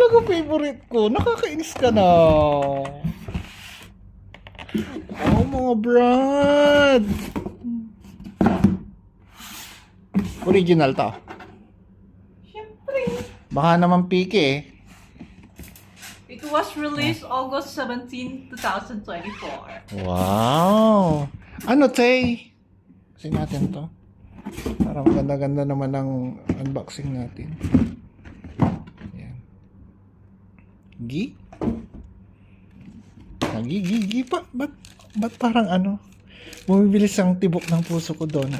talaga favorite ko. Nakakainis ka na. Oh, mga brad. Original to. Siyempre. Baka naman piki eh. It was released August 17, 2024. Wow. Ano, Tay? Kasi natin to. Parang ganda-ganda naman ang unboxing natin. Yan. Gi? Gi pa? Ba't parang ano? Bumibilis ang tibok ng puso ko doon.